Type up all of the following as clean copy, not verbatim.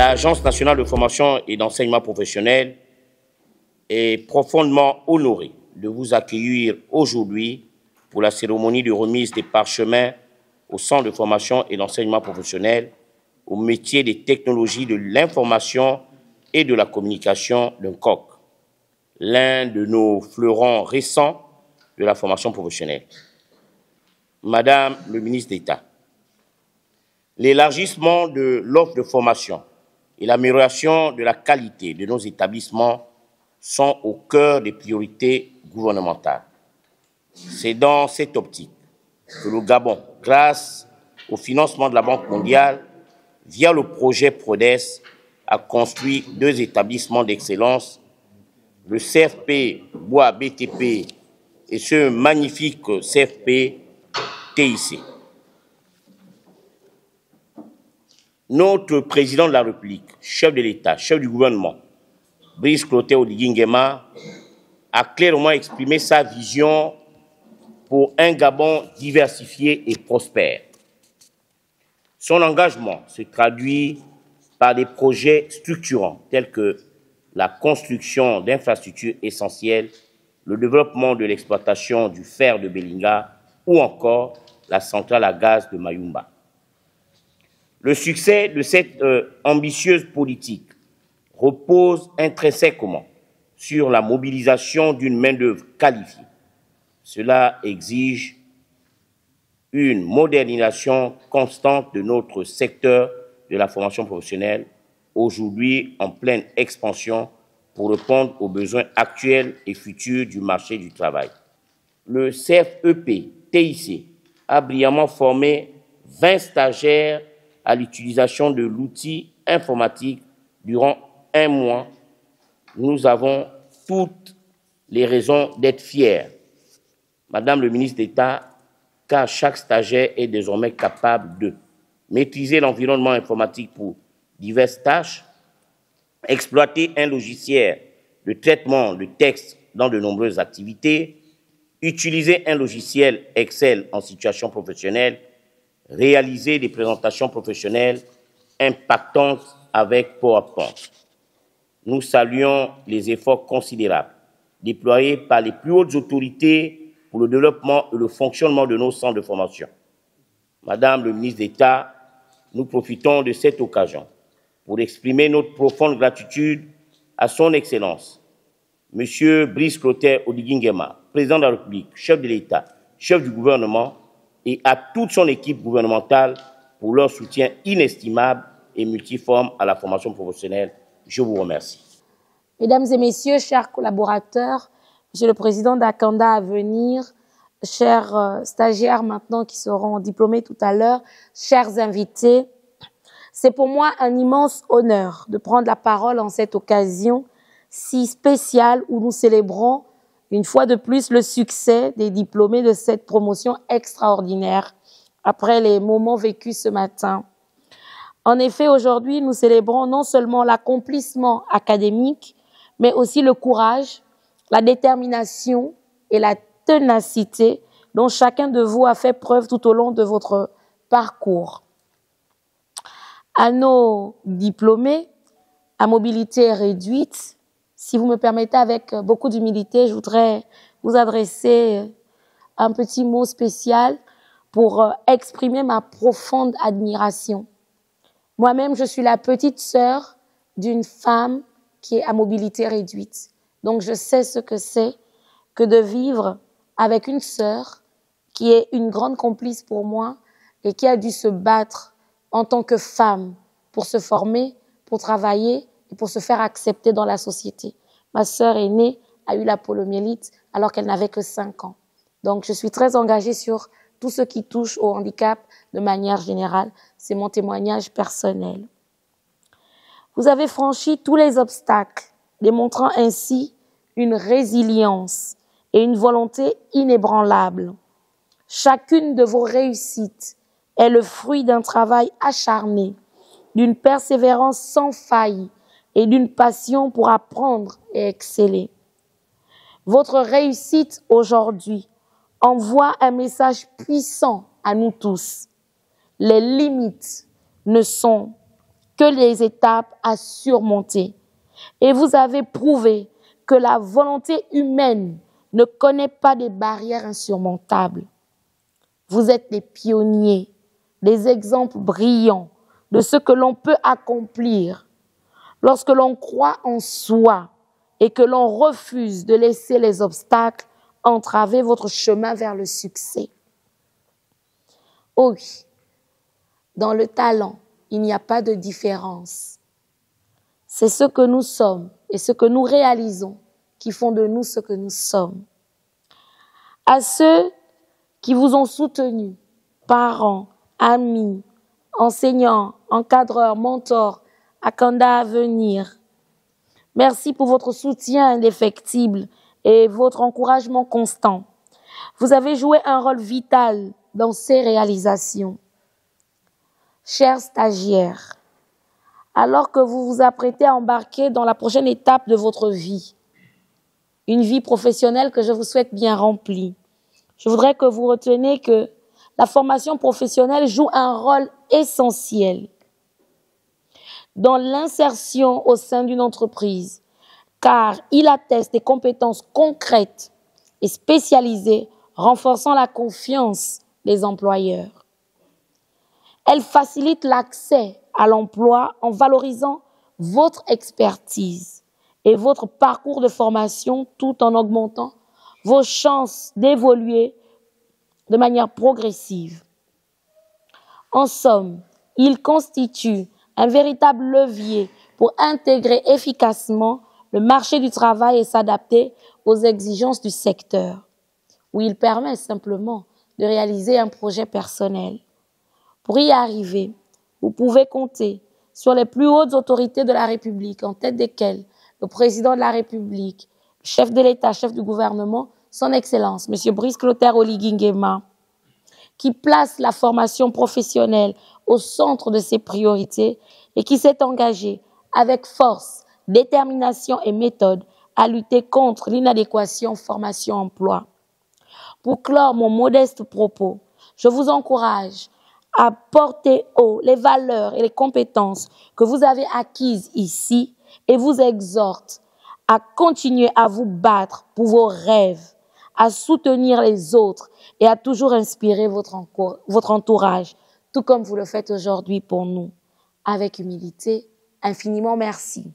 l'Agence nationale de formation et d'enseignement professionnel est profondément honorée de vous accueillir aujourd'hui pour la cérémonie de remise des parchemins au Centre de formation et d'enseignement professionnel au métier des technologies de l'information et de la communication d'un COC, l'un de nos fleurons récents de la formation professionnelle. Madame le ministre d'État, l'élargissement de l'offre de formation et l'amélioration de la qualité de nos établissements sont au cœur des priorités gouvernementales. C'est dans cette optique que le Gabon, grâce au financement de la Banque mondiale, via le projet PRODES, a construit 2 établissements d'excellence, le CFP Bois BTP et ce magnifique CFP TIC. Notre président de la République, chef de l'État, chef du gouvernement, Brice Clotaire Oligui Nguema, a clairement exprimé sa vision pour un Gabon diversifié et prospère. Son engagement se traduit par des projets structurants tels que la construction d'infrastructures essentielles, le développement de l'exploitation du fer de Belinga ou encore la centrale à gaz de Mayumba. Le succès de cette ambitieuse politique repose intrinsèquement sur la mobilisation d'une main-d'œuvre qualifiée. Cela exige une modernisation constante de notre secteur de la formation professionnelle, aujourd'hui en pleine expansion pour répondre aux besoins actuels et futurs du marché du travail. Le CFEP TIC a brillamment formé 20 stagiaires à l'utilisation de l'outil informatique durant 1 mois. Nous avons toutes les raisons d'être fiers, Madame le ministre d'État, car chaque stagiaire est désormais capable de maîtriser l'environnement informatique pour diverses tâches, exploiter un logiciel de traitement de texte dans de nombreuses activités, utiliser un logiciel Excel en situation professionnelle, réaliser des présentations professionnelles impactantes avec PowerPoint. Nous saluons les efforts considérables déployés par les plus hautes autorités pour le développement et le fonctionnement de nos centres de formation. Madame le ministre d'État, nous profitons de cette occasion pour exprimer notre profonde gratitude à son Excellence, Monsieur Brice Clotaire Oligui Nguema, président de la République, chef de l'État, chef du gouvernement, et à toute son équipe gouvernementale pour leur soutien inestimable et multiforme à la formation professionnelle. Je vous remercie. Mesdames et messieurs, chers collaborateurs, Monsieur le Président d'Akanda à venir, chers stagiaires maintenant qui seront diplômés tout à l'heure, chers invités, c'est pour moi un immense honneur de prendre la parole en cette occasion si spéciale où nous célébrons une fois de plus le succès des diplômés de cette promotion extraordinaire après les moments vécus ce matin. En effet, aujourd'hui, nous célébrons non seulement l'accomplissement académique, mais aussi le courage, la détermination et la ténacité dont chacun de vous a fait preuve tout au long de votre parcours. À nos diplômés, à mobilité réduite, si vous me permettez avec beaucoup d'humilité, je voudrais vous adresser un petit mot spécial pour exprimer ma profonde admiration. Moi-même, je suis la petite sœur d'une femme qui est à mobilité réduite. Donc, je sais ce que c'est que de vivre avec une sœur qui est une grande complice pour moi et qui a dû se battre en tant que femme pour se former, pour travailler et pour se faire accepter dans la société. Ma sœur aînée a eu la poliomyélite alors qu'elle n'avait que 5 ans. Donc, je suis très engagée sur tout ce qui touche au handicap de manière générale. C'est mon témoignage personnel. Vous avez franchi tous les obstacles, démontrant ainsi une résilience et une volonté inébranlable. Chacune de vos réussites est le fruit d'un travail acharné, d'une persévérance sans faille et d'une passion pour apprendre et exceller. Votre réussite aujourd'hui envoie un message puissant à nous tous. Les limites ne sont que les étapes à surmonter. Et vous avez prouvé que la volonté humaine ne connaît pas des barrières insurmontables. Vous êtes des pionniers, des exemples brillants de ce que l'on peut accomplir lorsque l'on croit en soi et que l'on refuse de laisser les obstacles entraver votre chemin vers le succès. Oh oui, dans le talent, il n'y a pas de différence. C'est ce que nous sommes et ce que nous réalisons qui font de nous ce que nous sommes. À ceux qui vous ont soutenu, parents, amis, enseignants, encadreurs, mentors, Akanda Avenir, merci pour votre soutien indéfectible et votre encouragement constant. Vous avez joué un rôle vital dans ces réalisations. Chers stagiaires, alors que vous vous apprêtez à embarquer dans la prochaine étape de votre vie, une vie professionnelle que je vous souhaite bien remplie, je voudrais que vous reteniez que la formation professionnelle joue un rôle essentiel dans l'insertion au sein d'une entreprise, car il atteste des compétences concrètes et spécialisées renforçant la confiance des employeurs. Elle facilite l'accès à l'emploi en valorisant votre expertise et votre parcours de formation tout en augmentant vos chances d'évoluer de manière progressive. En somme, il constitue un véritable levier pour intégrer efficacement le marché du travail et s'adapter aux exigences du secteur, où il permet simplement de réaliser un projet personnel. Pour y arriver, vous pouvez compter sur les plus hautes autorités de la République, en tête desquelles le président de la République, le chef de l'État, chef du gouvernement, son Excellence, M. Brice Clotaire Oligui Nguema, qui place la formation professionnelle au centre de ses priorités et qui s'est engagé avec force, détermination et méthode à lutter contre l'inadéquation formation-emploi. Pour clore mon modeste propos, je vous encourage à porter haut les valeurs et les compétences que vous avez acquises ici et vous exhorte à continuer à vous battre pour vos rêves, à soutenir les autres et à toujours inspirer votre entourage, tout comme vous le faites aujourd'hui pour nous. Avec humilité, infiniment merci.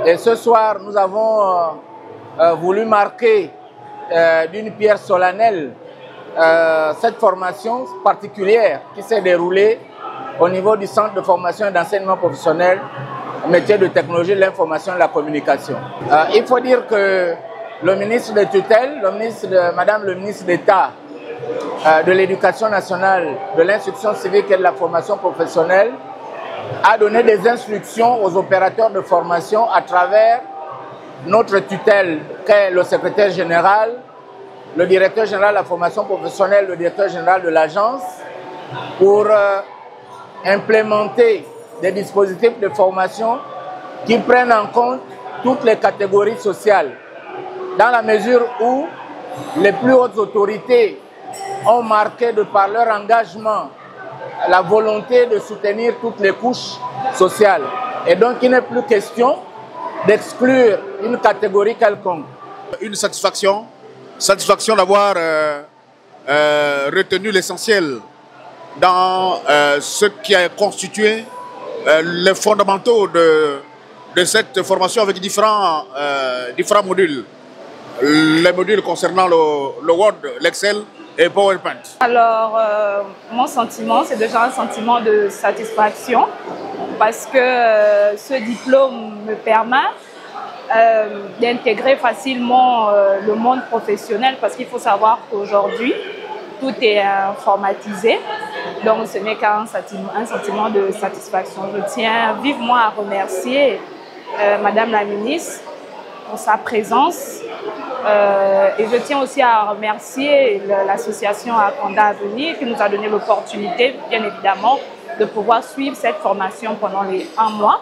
Et ce soir, nous avons voulu marquer d'une pierre solennelle cette formation particulière qui s'est déroulée au niveau du Centre de formation et d'enseignement professionnel, métier de technologie de l'information et de la communication. Il faut dire que le ministre de tutelle, Madame le ministre d'État de l'Éducation nationale, de l'Instruction civique et de la formation professionnelle, a donné des instructions aux opérateurs de formation à travers notre tutelle, qu'est le secrétaire général, le directeur général de la formation professionnelle, le directeur général de l'agence, pour implémenter des dispositifs de formation qui prennent en compte toutes les catégories sociales, dans la mesure où les plus hautes autorités ont marqué de par leur engagement la volonté de soutenir toutes les couches sociales. Et donc, il n'est plus question d'exclure une catégorie quelconque. Une satisfaction d'avoir retenu l'essentiel dans ce qui a constitué les fondamentaux de cette formation avec différents modules. Les modules concernant le Word, l'Excel et PowerPoint. Alors, mon sentiment, c'est déjà un sentiment de satisfaction parce que ce diplôme me permet d'intégrer facilement le monde professionnel parce qu'il faut savoir qu'aujourd'hui, tout est informatisé. Donc, ce n'est qu'un sentiment de satisfaction. Je tiens vivement à remercier Madame la ministre pour sa présence. Et je tiens aussi à remercier l'association Akanda Avenir qui nous a donné l'opportunité, bien évidemment, de pouvoir suivre cette formation pendant les 1 mois.